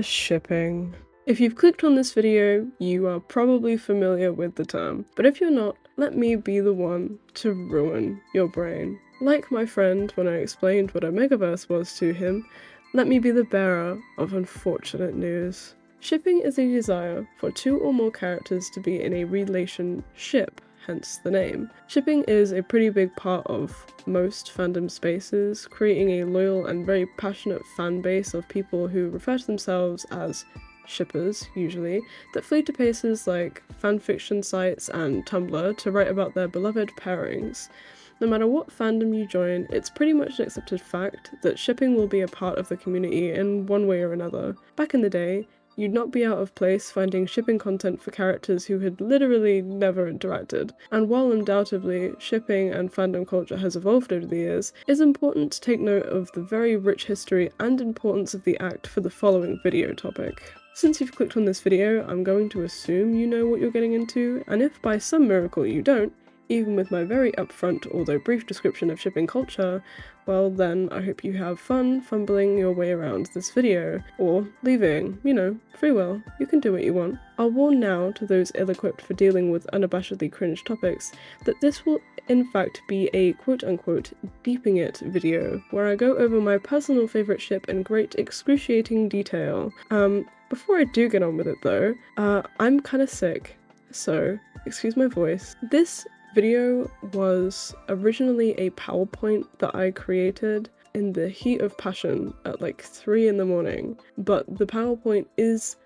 Shipping. If you've clicked on this video, you are probably familiar with the term, but if you're not, let me be the one to ruin your brain. Like my friend when I explained what a megaverse was to him, let me be the bearer of unfortunate news. Shipping is a desire for two or more characters to be in a relationship, hence the name. Shipping is a pretty big part of most fandom spaces, creating a loyal and very passionate fan base of people who refer to themselves as shippers, usually, that flee to places like fanfiction sites and Tumblr to write about their beloved pairings. No matter what fandom you join, it's pretty much an accepted fact that shipping will be a part of the community in one way or another. Back in the day, you'd not be out of place finding shipping content for characters who had literally never interacted. And while undoubtedly shipping and fandom culture has evolved over the years, it's important to take note of the very rich history and importance of the act for the following video topic. Since you've clicked on this video, I'm going to assume you know what you're getting into, and if by some miracle you don't, even with my very upfront, although brief description of shipping culture, well then I hope you have fun fumbling your way around this video, or leaving, free will, you can do what you want. I'll warn now to those ill-equipped for dealing with unabashedly cringe topics that this will in fact be a quote-unquote deeping it video, where I go over my personal favourite ship in great excruciating detail. Before I do get on with it though, I'm kinda sick, so excuse my voice. This video was originally a PowerPoint that I created in the heat of passion at like 3 in the morning, but the PowerPoint is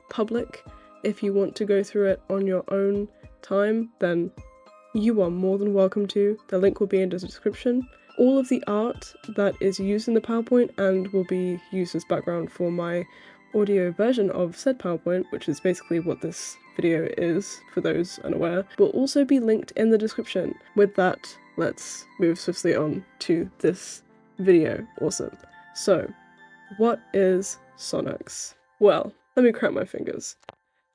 public. If you want to go through it on your own time, then you are more than welcome to. The link will be in the description. All of the art that is used in the PowerPoint and will be used as background for my audio version of said PowerPoint, which is basically what this video is for those unaware, will also be linked in the description. With that, let's move swiftly on to this video. Awesome. So, what is Sonknux? Well, let me crack my fingers.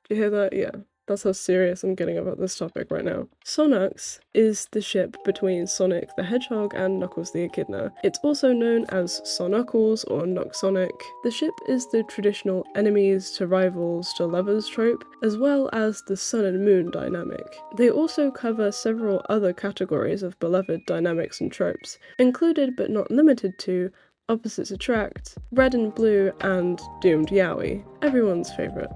Do you hear that? Yeah. That's how serious I'm getting about this topic right now. Sonknux is the ship between Sonic the Hedgehog and Knuckles the Echidna. It's also known as Sonknuckles or Knucksonic. The ship is the traditional enemies to rivals to lovers trope, as well as the sun and moon dynamic. They also cover several other categories of beloved dynamics and tropes, included but not limited to opposites attract, red and blue, and doomed yaoi, everyone's favourite.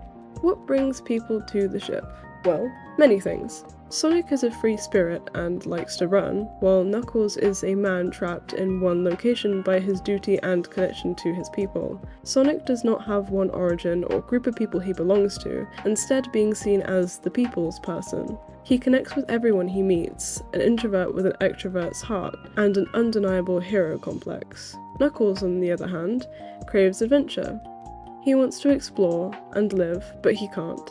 What brings people to the ship? Well, many things. Sonic is a free spirit and likes to run, while Knuckles is a man trapped in one location by his duty and connection to his people. Sonic does not have one origin or group of people he belongs to, instead being seen as the people's person. He connects with everyone he meets, an introvert with an extrovert's heart, and an undeniable hero complex. Knuckles, on the other hand, craves adventure. He wants to explore and live, but he can't.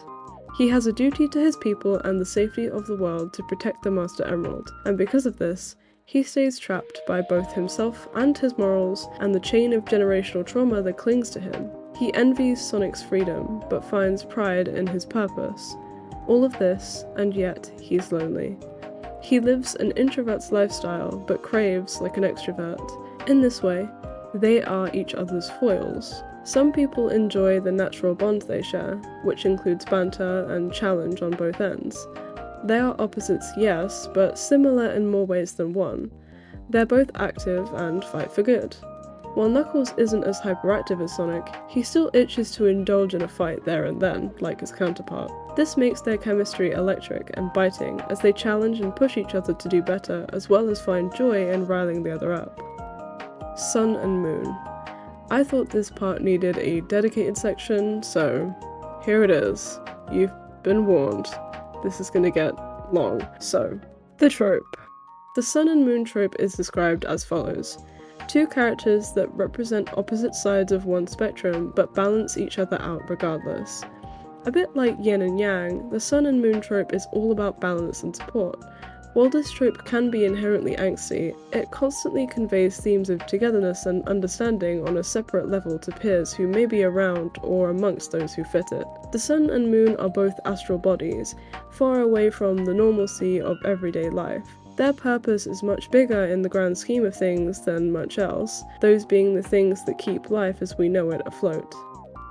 He has a duty to his people and the safety of the world to protect the Master Emerald, and because of this, he stays trapped by both himself and his morals and the chain of generational trauma that clings to him. He envies Sonic's freedom, but finds pride in his purpose. All of this, and yet he's lonely. He lives an introvert's lifestyle, but craves like an extrovert. In this way, they are each other's foils. Some people enjoy the natural bond they share, which includes banter and challenge on both ends. They are opposites, yes, but similar in more ways than one. They're both active and fight for good. While Knuckles isn't as hyperactive as Sonic, he still itches to indulge in a fight there and then, like his counterpart. This makes their chemistry electric and biting as they challenge and push each other to do better, as well as find joy in riling the other up. Sun and Moon. I thought this part needed a dedicated section, so here it is. You've been warned. This is gonna get long. So, the trope. The sun and moon trope is described as follows. Two characters that represent opposite sides of one spectrum but balance each other out regardless. A bit like yin and yang, the sun and moon trope is all about balance and support. While this trope can be inherently angsty, it constantly conveys themes of togetherness and understanding on a separate level to peers who may be around or amongst those who fit it. The sun and moon are both astral bodies, far away from the normalcy of everyday life. Their purpose is much bigger in the grand scheme of things than much else, those being the things that keep life as we know it afloat.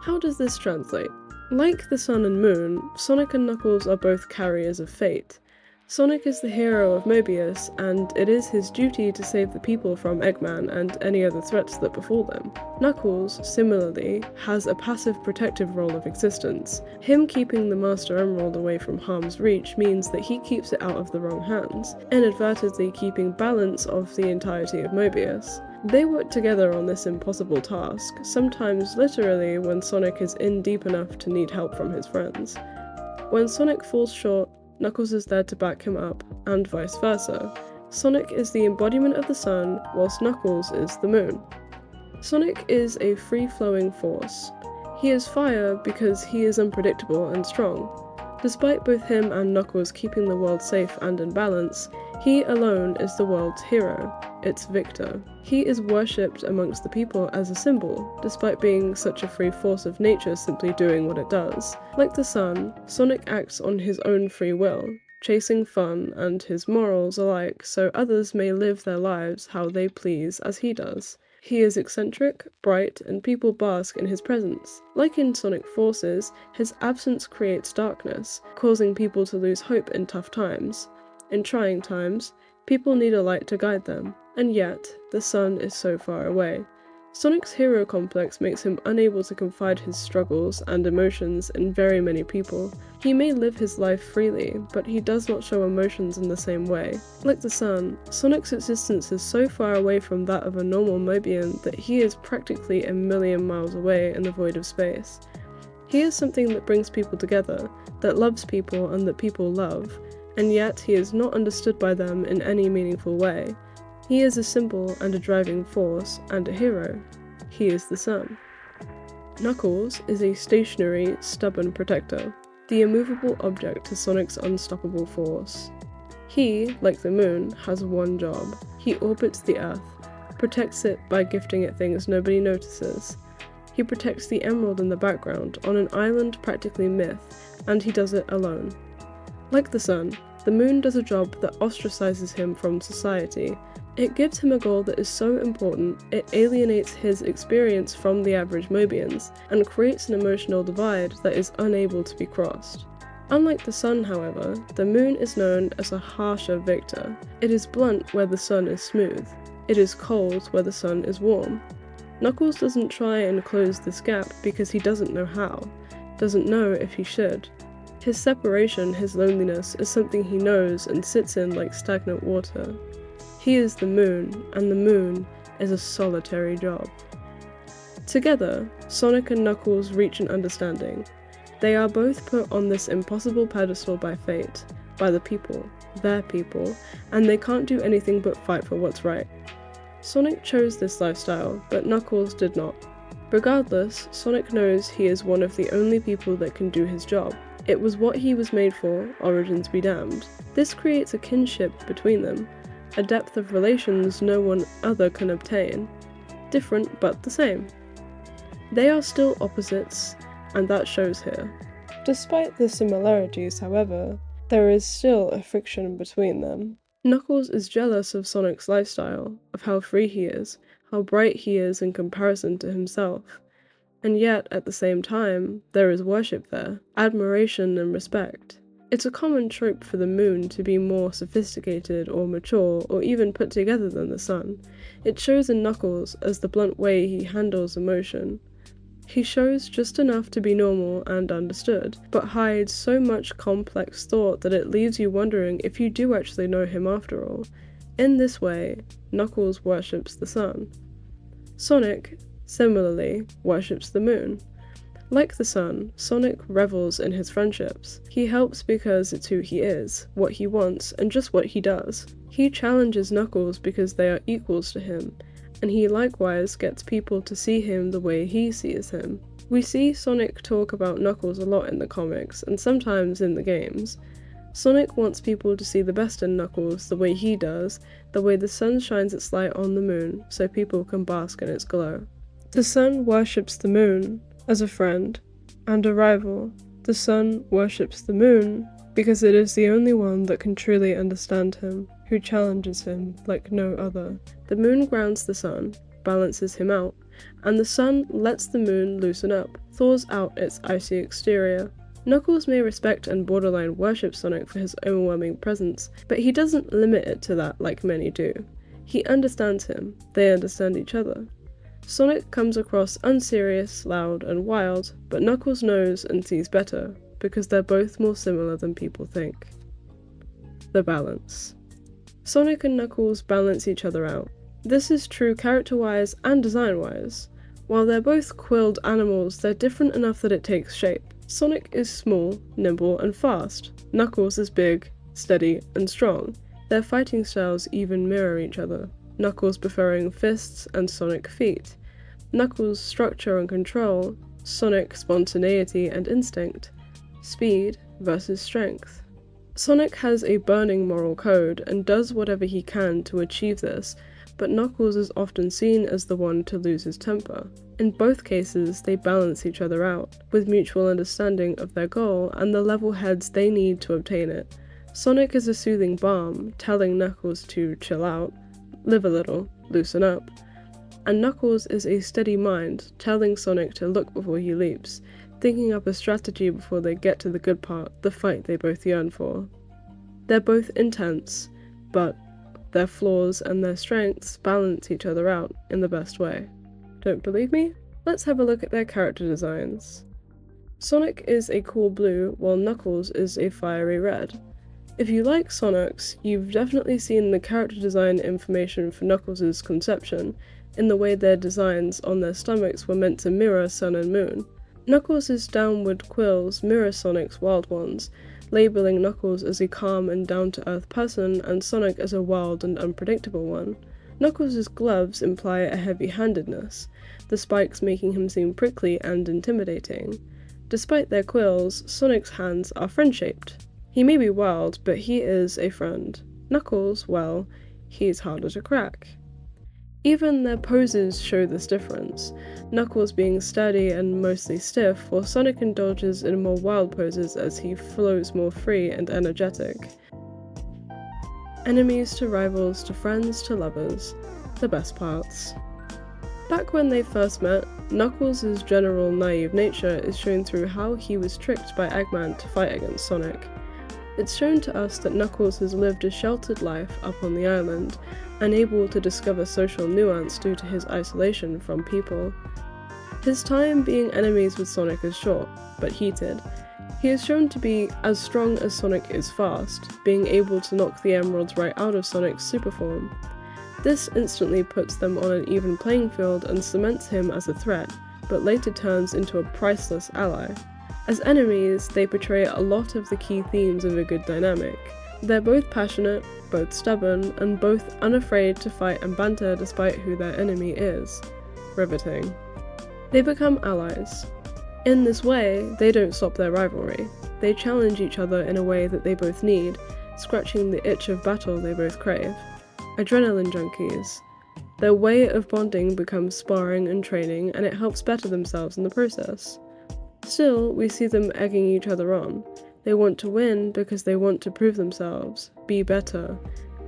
How does this translate? Like the sun and moon, Sonic and Knuckles are both carriers of fate. Sonic is the hero of Mobius, and it is his duty to save the people from Eggman and any other threats that befall them. Knuckles, similarly, has a passive protective role of existence. Him keeping the Master Emerald away from harm's reach means that he keeps it out of the wrong hands, inadvertently keeping balance of the entirety of Mobius. They work together on this impossible task, sometimes literally when Sonic is in deep enough to need help from his friends. When Sonic falls short, Knuckles is there to back him up, and vice versa. Sonic is the embodiment of the sun, whilst Knuckles is the moon. Sonic is a free-flowing force. He is fire because he is unpredictable and strong. Despite both him and Knuckles keeping the world safe and in balance, he alone is the world's hero, its victor. He is worshipped amongst the people as a symbol, despite being such a free force of nature simply doing what it does. Like the sun, Sonic acts on his own free will, chasing fun and his morals alike so others may live their lives how they please as he does. He is eccentric, bright, and people bask in his presence. Like in Sonic Forces, his absence creates darkness, causing people to lose hope in tough times. In trying times, people need a light to guide them, and yet, the sun is so far away. Sonic's hero complex makes him unable to confide his struggles and emotions in very many people. He may live his life freely, but he does not show emotions in the same way. Like the sun, Sonic's existence is so far away from that of a normal Mobian that he is practically a million miles away in the void of space. He is something that brings people together, that loves people and that people love, and yet he is not understood by them in any meaningful way. He is a symbol and a driving force, and a hero. He is the sun. Knuckles is a stationary, stubborn protector, the immovable object to Sonic's unstoppable force. He, like the moon, has one job. He orbits the Earth, protects it by gifting it things nobody notices. He protects the emerald in the background, on an island practically myth, and he does it alone. Like the sun, the moon does a job that ostracizes him from society. It gives him a goal that is so important, it alienates his experience from the average Mobians, and creates an emotional divide that is unable to be crossed. Unlike the sun, however, the moon is known as a harsher victor. It is blunt where the sun is smooth. It is cold where the sun is warm. Knuckles doesn't try and close this gap because he doesn't know how, doesn't know if he should. His separation, his loneliness, is something he knows and sits in like stagnant water. He is the moon, and the moon is a solitary job. Together, Sonic and Knuckles reach an understanding. They are both put on this impossible pedestal by fate, by the people, their people, and they can't do anything but fight for what's right. Sonic chose this lifestyle, but Knuckles did not. Regardless, Sonic knows he is one of the only people that can do his job. It was what he was made for, origins be damned. This creates a kinship between them, a depth of relations no one other can obtain. Different but the same. They are still opposites, and that shows here. Despite the similarities, however, there is still a friction between them. Knuckles is jealous of Sonic's lifestyle, of how free he is, how bright he is in comparison to himself. And yet, at the same time, there is worship there, admiration and respect. It's a common trope for the moon to be more sophisticated or mature or even put together than the sun. It shows in Knuckles as the blunt way he handles emotion. He shows just enough to be normal and understood, but hides so much complex thought that it leaves you wondering if you do actually know him after all. In this way, Knuckles worships the sun. Sonic, similarly, worships the moon. Like the sun, Sonic revels in his friendships. He helps because it's who he is, what he wants, and just what he does. He challenges Knuckles because they are equals to him, and he likewise gets people to see him the way he sees him. We see Sonic talk about Knuckles a lot in the comics, and sometimes in the games. Sonic wants people to see the best in Knuckles the way he does, the way the sun shines its light on the moon, so people can bask in its glow. The sun worships the moon as a friend and a rival. The sun worships the moon because it is the only one that can truly understand him, who challenges him like no other. The moon grounds the sun, balances him out, and the sun lets the moon loosen up, thaws out its icy exterior. Knuckles may respect and borderline worship Sonic for his overwhelming presence, but he doesn't limit it to that like many do. He understands him, they understand each other. Sonic comes across unserious, loud, and wild, but Knuckles knows and sees better, because they're both more similar than people think. The balance. Sonic and Knuckles balance each other out. This is true character-wise and design-wise. While they're both quilled animals, they're different enough that it takes shape. Sonic is small, nimble, and fast. Knuckles is big, steady, and strong. Their fighting styles even mirror each other. Knuckles preferring fists and Sonic feet. Knuckles' structure and control, Sonic spontaneity and instinct. Speed versus strength. Sonic has a burning moral code and does whatever he can to achieve this, but Knuckles is often seen as the one to lose his temper. In both cases, they balance each other out, with mutual understanding of their goal and the level heads they need to obtain it. Sonic is a soothing balm, telling Knuckles to chill out, live a little, loosen up. And Knuckles is a steady mind, telling Sonic to look before he leaps, thinking up a strategy before they get to the good part, the fight they both yearn for. They're both intense, but their flaws and their strengths balance each other out in the best way. Don't believe me? Let's have a look at their character designs. Sonic is a cool blue, while Knuckles is a fiery red. If you like Sonknux, you've definitely seen the character design information for Knuckles' conception, in the way their designs on their stomachs were meant to mirror Sun and Moon. Knuckles' downward quills mirror Sonic's wild ones, labeling Knuckles as a calm and down-to-earth person and Sonic as a wild and unpredictable one. Knuckles' gloves imply a heavy-handedness, the spikes making him seem prickly and intimidating. Despite their quills, Sonic's hands are friend-shaped. He may be wild, but he is a friend. Knuckles, well, he's harder to crack. Even their poses show this difference, Knuckles being sturdy and mostly stiff, while Sonic indulges in more wild poses as he flows more free and energetic. Enemies to rivals to friends to lovers, the best parts. Back when they first met, Knuckles' general naive nature is shown through how he was tricked by Eggman to fight against Sonic. It's shown to us that Knuckles has lived a sheltered life up on the island, unable to discover social nuance due to his isolation from people. His time being enemies with Sonic is short, but heated. He is shown to be as strong as Sonic is fast, being able to knock the emeralds right out of Sonic's super form. This instantly puts them on an even playing field and cements him as a threat, but later turns into a priceless ally. As enemies, they portray a lot of the key themes of a good dynamic. They're both passionate, both stubborn, and both unafraid to fight and banter despite who their enemy is. Riveting. They become allies. In this way, they don't stop their rivalry. They challenge each other in a way that they both need, scratching the itch of battle they both crave. Adrenaline junkies. Their way of bonding becomes sparring and training, and it helps better themselves in the process. Still, we see them egging each other on. They want to win because they want to prove themselves, be better,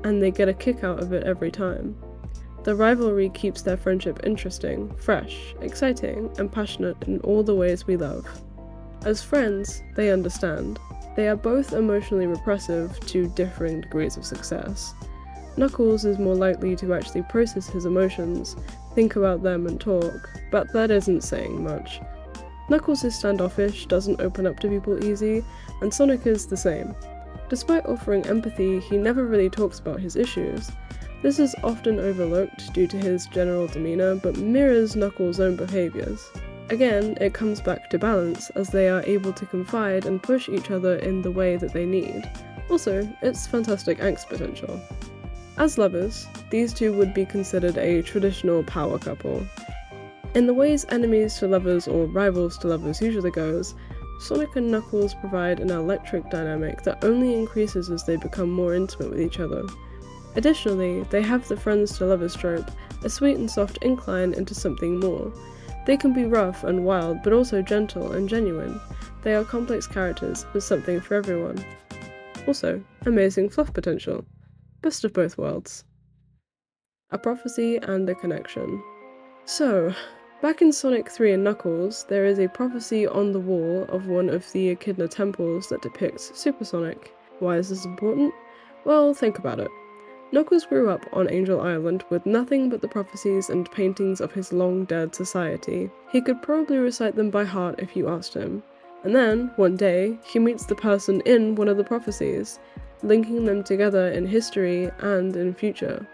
and they get a kick out of it every time. The rivalry keeps their friendship interesting, fresh, exciting, and passionate in all the ways we love. As friends, they understand. They are both emotionally repressive to differing degrees of success. Knuckles is more likely to actually process his emotions, think about them and talk, but that isn't saying much. Knuckles is standoffish, doesn't open up to people easy, and Sonic is the same. Despite offering empathy, he never really talks about his issues. This is often overlooked due to his general demeanor, but mirrors Knuckles' own behaviors. Again, it comes back to balance, as they are able to confide and push each other in the way that they need. Also, it's fantastic angst potential. As lovers, these two would be considered a traditional power couple. In the ways enemies to lovers or rivals to lovers usually goes, Sonic and Knuckles provide an electric dynamic that only increases as they become more intimate with each other. Additionally, they have the friends to lovers trope, a sweet and soft incline into something more. They can be rough and wild, but also gentle and genuine. They are complex characters with something for everyone. Also, amazing fluff potential. Best of both worlds. A prophecy and a connection. So, Back in Sonic 3 and Knuckles, there is a prophecy on the wall of one of the Echidna temples that depicts Super Sonic. Why is this important? Well, think about it. Knuckles grew up on Angel Island with nothing but the prophecies and paintings of his long-dead society. He could probably recite them by heart if you asked him. And then, one day, he meets the person in one of the prophecies, linking them together in history and in future.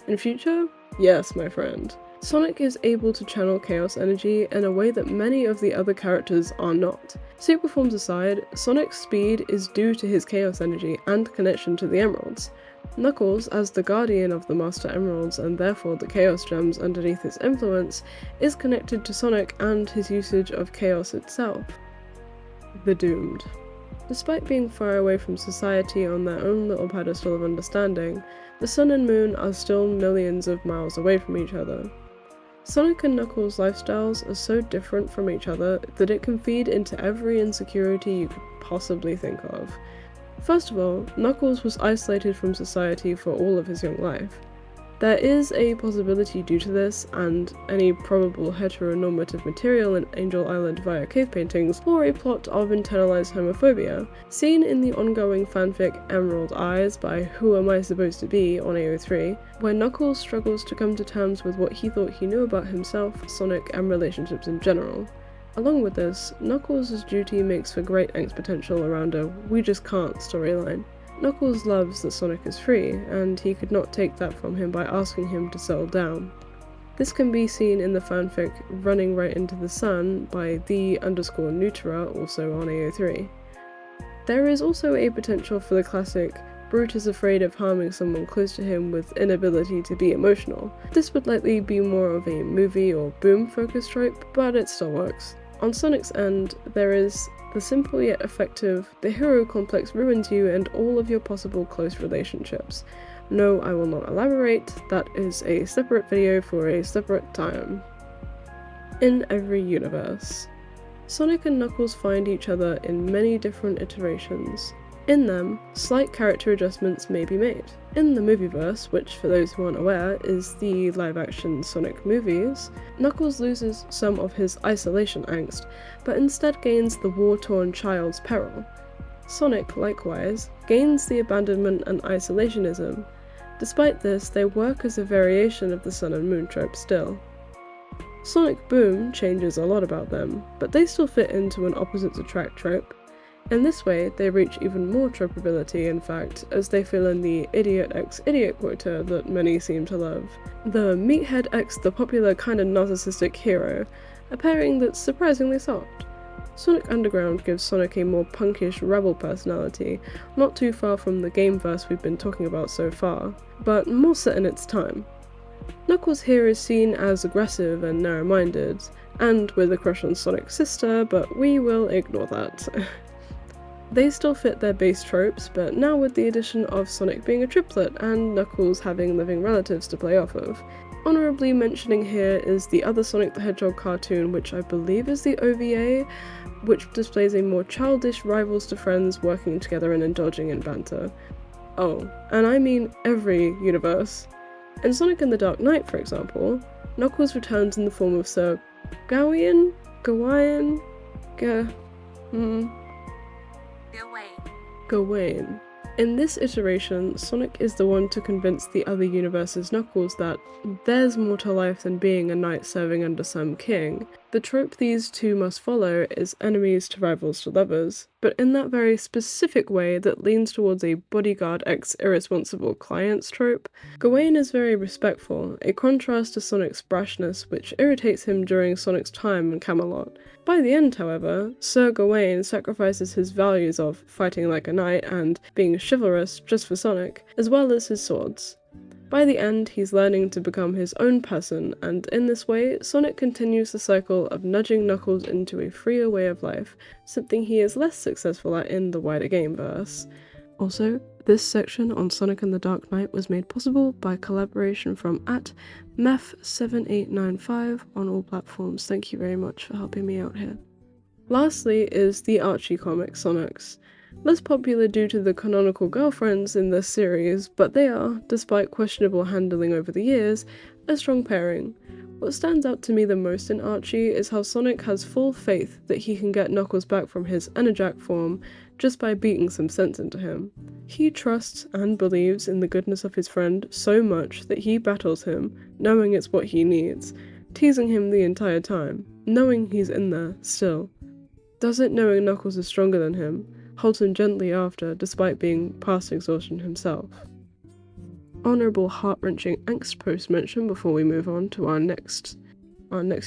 In future? Yes, my friend. Sonic is able to channel chaos energy in a way that many of the other characters are not. Super forms aside, Sonic's speed is due to his chaos energy and connection to the emeralds. Knuckles, as the guardian of the Master Emeralds and therefore the Chaos Gems underneath his influence, is connected to Sonic and his usage of chaos itself. The Doomed. Despite being far away from society on their own little pedestal of understanding, the Sun and Moon are still millions of miles away from each other. Sonic and Knuckles' lifestyles are so different from each other that it can feed into every insecurity you could possibly think of. First of all, Knuckles was isolated from society for all of his young life. There is a possibility due to this, and any probable heteronormative material in Angel Island via cave paintings, or a plot of internalized homophobia, seen in the ongoing fanfic Emerald Eyes by Who Am I Supposed to Be on AO3, where Knuckles struggles to come to terms with what he thought he knew about himself, Sonic, and relationships in general. Along with this, Knuckles' duty makes for great angst potential around a "we just can't" storyline. Knuckles loves that Sonic is free, and he could not take that from him by asking him to settle down. This can be seen in the fanfic Running Right Into the Sun by the_Nutera, also on AO3. There is also a potential for the classic Brute is afraid of harming someone close to him with inability to be emotional. This would likely be more of a movie or boom-focused trope, but it still works. On Sonic's end, there is the simple yet effective, the hero complex ruins you and all of your possible close relationships. No, I will not elaborate, that is a separate video for a separate time. In every universe. Sonic and Knuckles find each other in many different iterations. In them, slight character adjustments may be made. In the Multiverse, which for those who aren't aware is the live-action Sonic movies, Knuckles loses some of his isolation angst, but instead gains the war-torn child's peril. Sonic, likewise, gains the abandonment and isolationism. Despite this, they work as a variation of the Sun and Moon trope still. Sonic Boom changes a lot about them, but they still fit into an opposites attract trope. In this way, they reach even more tropeability, in fact, as they fill in the idiot x idiot quota that many seem to love. The meathead x the popular kinda narcissistic hero, a pairing that's surprisingly soft. Sonic Underground gives Sonic a more punkish rebel personality, not too far from the gameverse we've been talking about so far, but more set in its time. Knuckles here is seen as aggressive and narrow-minded, and with a crush on Sonic's sister, but we will ignore that. They still fit their base tropes, but now with the addition of Sonic being a triplet and Knuckles having living relatives to play off of. Honourably mentioning here is the other Sonic the Hedgehog cartoon, which I believe is the OVA, which displays a more childish rivals to friends working together and indulging in banter. Oh, and I mean every universe. In Sonic and the Dark Knight, for example, Knuckles returns in the form of Sir Gawain? Gawain. In this iteration, Sonic is the one to convince the other universe's Knuckles that there's more to life than being a knight serving under some king. The trope these two must follow is enemies to rivals to lovers, but in that very specific way that leans towards a bodyguard x irresponsible clients trope. Gawain is very respectful, a contrast to Sonic's brashness which irritates him during Sonic's time in Camelot. By the end, however, Sir Gawain sacrifices his values of fighting like a knight and being chivalrous just for Sonic, as well as his swords. By the end, he's learning to become his own person, and in this way, Sonic continues the cycle of nudging Knuckles into a freer way of life, something he is less successful at in the wider gameverse. Also, this section on Sonic and the Dark Knight was made possible by collaboration from @mef7895 on all platforms. Thank you very much for helping me out here. Lastly is the Archie comic Sonknux. Less popular due to the canonical girlfriends in this series, but they are, despite questionable handling over the years, a strong pairing. What stands out to me the most in Archie is how Sonic has full faith that he can get Knuckles back from his Enerjack form just by beating some sense into him. He trusts and believes in the goodness of his friend so much that he battles him, knowing it's what he needs, teasing him the entire time, knowing he's in there still. Does it knowing Knuckles is stronger than him, holds him gently after despite being past exhaustion himself. Honourable heart-wrenching angst post mention before we move on to our next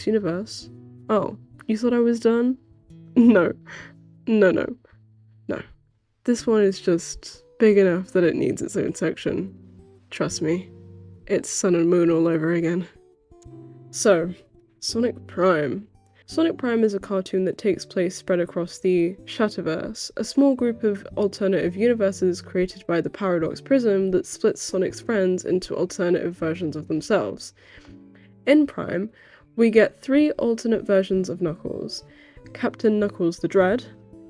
universe. Oh, you thought I was done? No. This one is just big enough that it needs its own section. Trust me. It's Sun and Moon all over again. So, Sonic Prime. Sonic Prime is a cartoon that takes place spread across the Shatterverse, a small group of alternative universes created by the Paradox Prism that splits Sonic's friends into alternative versions of themselves. In Prime, we get 3 alternate versions of Knuckles: Captain Knuckles the Dread,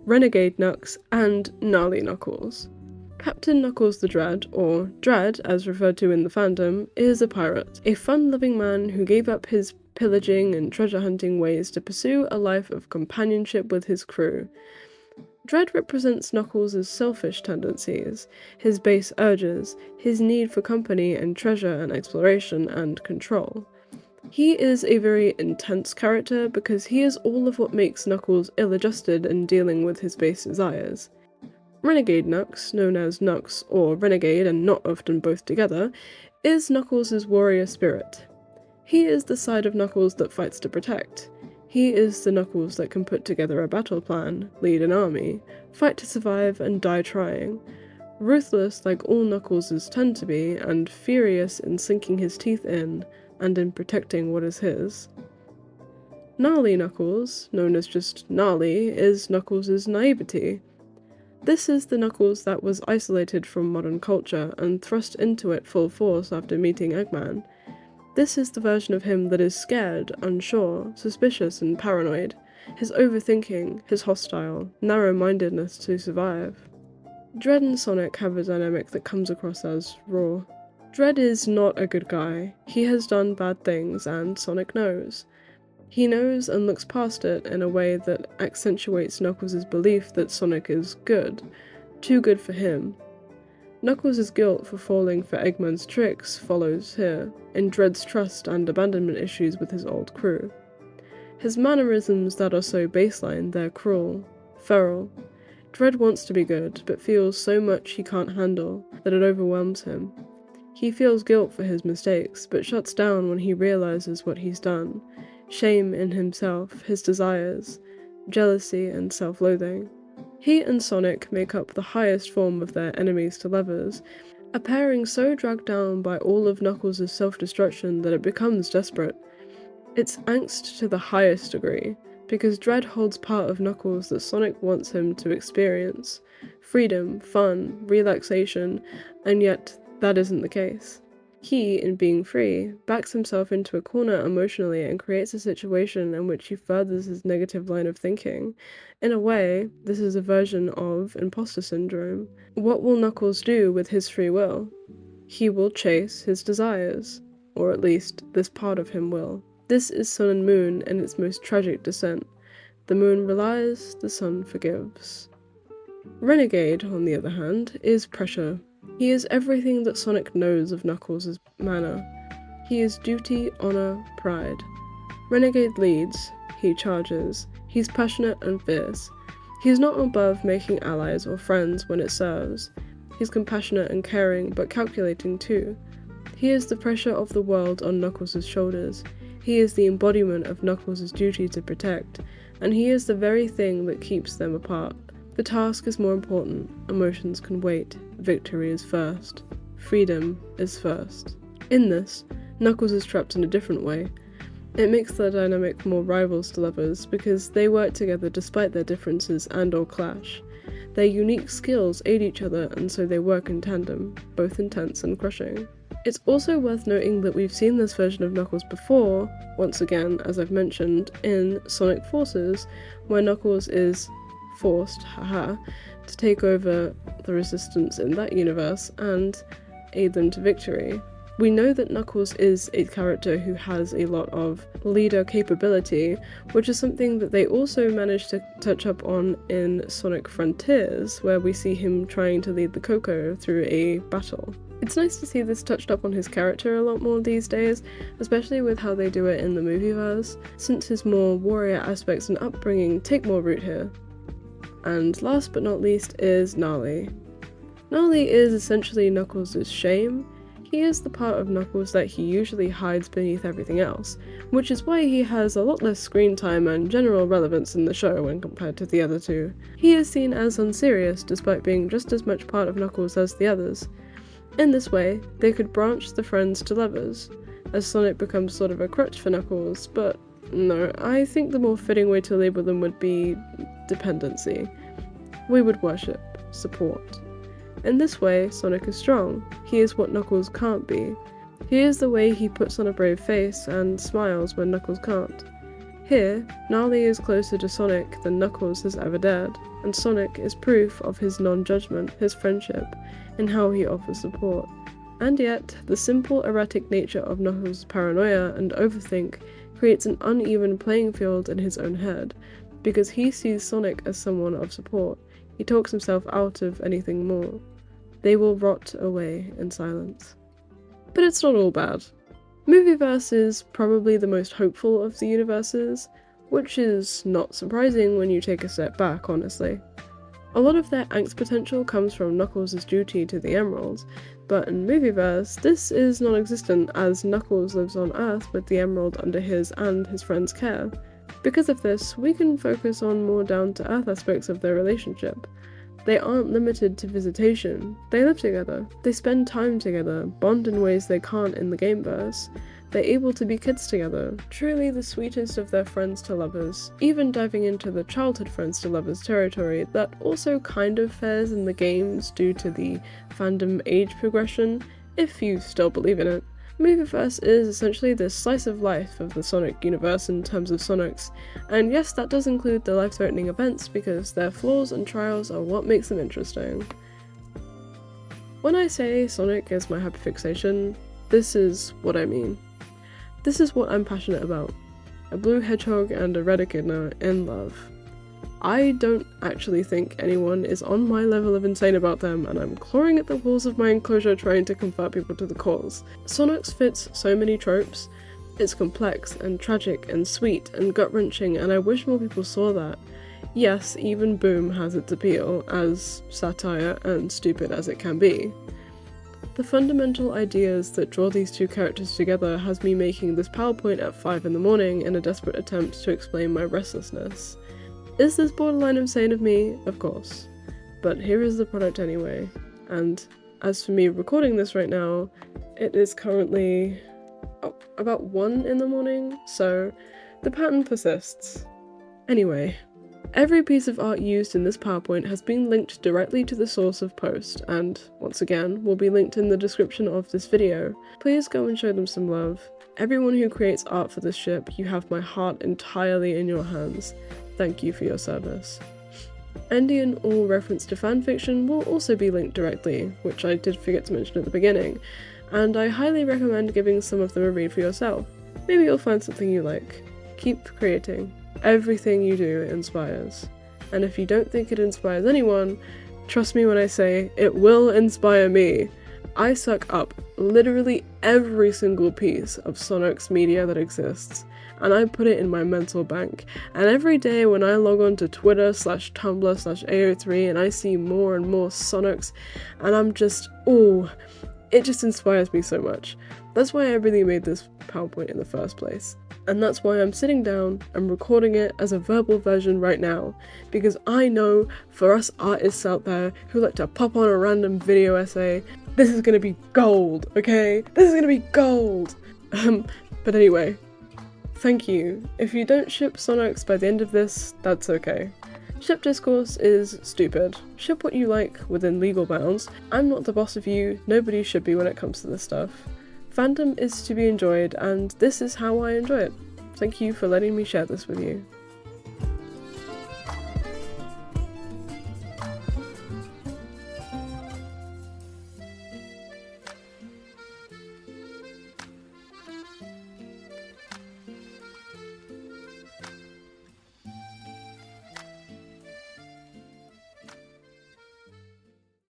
Renegade Knux, and Gnarly Knuckles. Captain Knuckles the Dread, or Dread as referred to in the fandom, is a pirate, a fun-loving man who gave up his pillaging and treasure hunting ways to pursue a life of companionship with his crew. Dread represents Knuckles' selfish tendencies, his base urges, his need for company and treasure and exploration and control. He is a very intense character because he is all of what makes Knuckles ill-adjusted in dealing with his base desires. Renegade Knux, known as Knux or Renegade and not often both together, is Knuckles' warrior spirit. He is the side of Knuckles that fights to protect. He is the Knuckles that can put together a battle plan, lead an army, fight to survive and die trying. Ruthless like all Knuckleses tend to be, and furious in sinking his teeth in, and in protecting what is his. Gnarly Knuckles, known as just Gnarly, is Knuckles' naivety. This is the Knuckles that was isolated from modern culture and thrust into it full force after meeting Eggman. This is the version of him that is scared, unsure, suspicious and paranoid, his overthinking, his hostile, narrow-mindedness to survive. Dread and Sonic have a dynamic that comes across as raw. Dread is not a good guy. He has done bad things, and Sonic knows. He knows and looks past it in a way that accentuates Knuckles' belief that Sonic is good, too good for him. Knuckles' guilt for falling for Eggman's tricks follows here, in Dread's trust and abandonment issues with his old crew. His mannerisms that are so baseline, they're cruel, feral. Dread wants to be good, but feels so much he can't handle that it overwhelms him. He feels guilt for his mistakes, but shuts down when he realizes what he's done. Shame in himself, his desires, jealousy and self-loathing. He and Sonic make up the highest form of their enemies to lovers, a pairing so dragged down by all of Knuckles' self-destruction that it becomes desperate. It's angst to the highest degree, because Dread holds part of Knuckles that Sonic wants him to experience. Freedom, fun, relaxation, and yet that isn't the case. He, in being free, backs himself into a corner emotionally and creates a situation in which he furthers his negative line of thinking. In a way, this is a version of imposter syndrome. What will Knuckles do with his free will? He will chase his desires. Or at least, this part of him will. This is Sun and Moon in its most tragic descent. The moon relies, the sun forgives. Renegade, on the other hand, is pressure. He is everything that Sonic knows of Knuckles' manner. He is duty, honor, pride. Renegade leads, he charges, he's passionate and fierce. He's not above making allies or friends when it serves. He's compassionate and caring, but calculating too. He is the pressure of the world on Knuckles' shoulders. He is the embodiment of Knuckles' duty to protect, and he is the very thing that keeps them apart. The task is more important, emotions can wait, victory is first, freedom is first. In this, Knuckles is trapped in a different way. It makes their dynamic more rivals to lovers because they work together despite their differences and or clash. Their unique skills aid each other and so they work in tandem, both intense and crushing. It's also worth noting that we've seen this version of Knuckles before, once again, as I've mentioned, in Sonic Forces, where Knuckles is forced, to take over the resistance in that universe and aid them to victory. We know that Knuckles is a character who has a lot of leader capability, which is something that they also managed to touch up on in Sonic Frontiers, where we see him trying to lead the Coco through a battle. It's nice to see this touched up on his character a lot more these days, especially with how they do it in the Movieverse, since his more warrior aspects and upbringing take more root here. And last but not least is Gnarly. Gnarly is essentially Knuckles' shame. He is the part of Knuckles that he usually hides beneath everything else, which is why he has a lot less screen time and general relevance in the show when compared to the other two. He is seen as unserious despite being just as much part of Knuckles as the others. In this way, they could branch the friends to lovers, as Sonic becomes sort of a crutch for Knuckles, but no, I think the more fitting way to label them would be dependency. We would worship support. In this way, Sonic is strong. He is what Knuckles can't be. He is the way he puts on a brave face and smiles when Knuckles can't. Here, Gnarly is closer to Sonic than Knuckles has ever dared, and Sonic is proof of his non-judgment, his friendship, and how he offers support. And yet, the simple erratic nature of Knuckles' paranoia and overthink creates an uneven playing field in his own head, because he sees Sonic as someone of support. He talks himself out of anything more. They will rot away in silence. But it's not all bad. Movieverse is probably the most hopeful of the universes, which is not surprising when you take a step back, honestly. A lot of their angst potential comes from Knuckles' duty to the Emeralds, but in Movieverse, this is non-existent as Knuckles lives on Earth with the Emerald under his and his friends' care. Because of this, we can focus on more down-to-earth aspects of their relationship. They aren't limited to visitation, they live together, they spend time together, bond in ways they can't in the gameverse, they're able to be kids together, truly the sweetest of their friends to lovers, even diving into the childhood friends to lovers territory that also kind of fares in the games due to the fandom age progression, if you still believe in it. Movieverse is essentially this slice of life of the Sonic universe in terms of Sonics, and yes, that does include the life-threatening events because their flaws and trials are what makes them interesting. When I say Sonic is my hyperfixation, this is what I mean. This is what I'm passionate about. A blue hedgehog and a red echidna in love. I don't actually think anyone is on my level of insane about them, and I'm clawing at the walls of my enclosure trying to convert people to the cause. Sonknux fits so many tropes. It's complex and tragic and sweet and gut-wrenching, and I wish more people saw that. Yes, even Boom has its appeal, as satire and stupid as it can be. The fundamental ideas that draw these two characters together has me making this PowerPoint at 5 in the morning in a desperate attempt to explain my restlessness. Is this borderline insane of me? Of course. But here is the product anyway. And as for me recording this right now, it is currently about 1 in the morning, so the pattern persists. Anyway, every piece of art used in this PowerPoint has been linked directly to the source of post, and once again, will be linked in the description of this video. Please go and show them some love. Everyone who creates art for this ship, you have my heart entirely in your hands. Thank you for your service. Any and all reference to fanfiction will also be linked directly, which I did forget to mention at the beginning, and I highly recommend giving some of them a read for yourself. Maybe you'll find something you like. Keep creating. Everything you do inspires. And if you don't think it inspires anyone, trust me when I say it will inspire me. I suck up literally every single piece of Sonknux media that exists, and I put it in my mental bank. And every day when I log on to Twitter/Tumblr/AO3 and I see more and more Sonknux, and I'm just, ooh, it just inspires me so much. That's why I really made this PowerPoint in the first place. And that's why I'm sitting down and recording it as a verbal version right now, because I know for us artists out there who like to pop on a random video essay, this is gonna be gold, okay? This is gonna be gold! But anyway, thank you. If you don't ship Sonknux by the end of this, that's okay. Ship discourse is stupid. Ship what you like within legal bounds. I'm not the boss of you, nobody should be when it comes to this stuff. Fandom is to be enjoyed, and this is how I enjoy it. Thank you for letting me share this with you.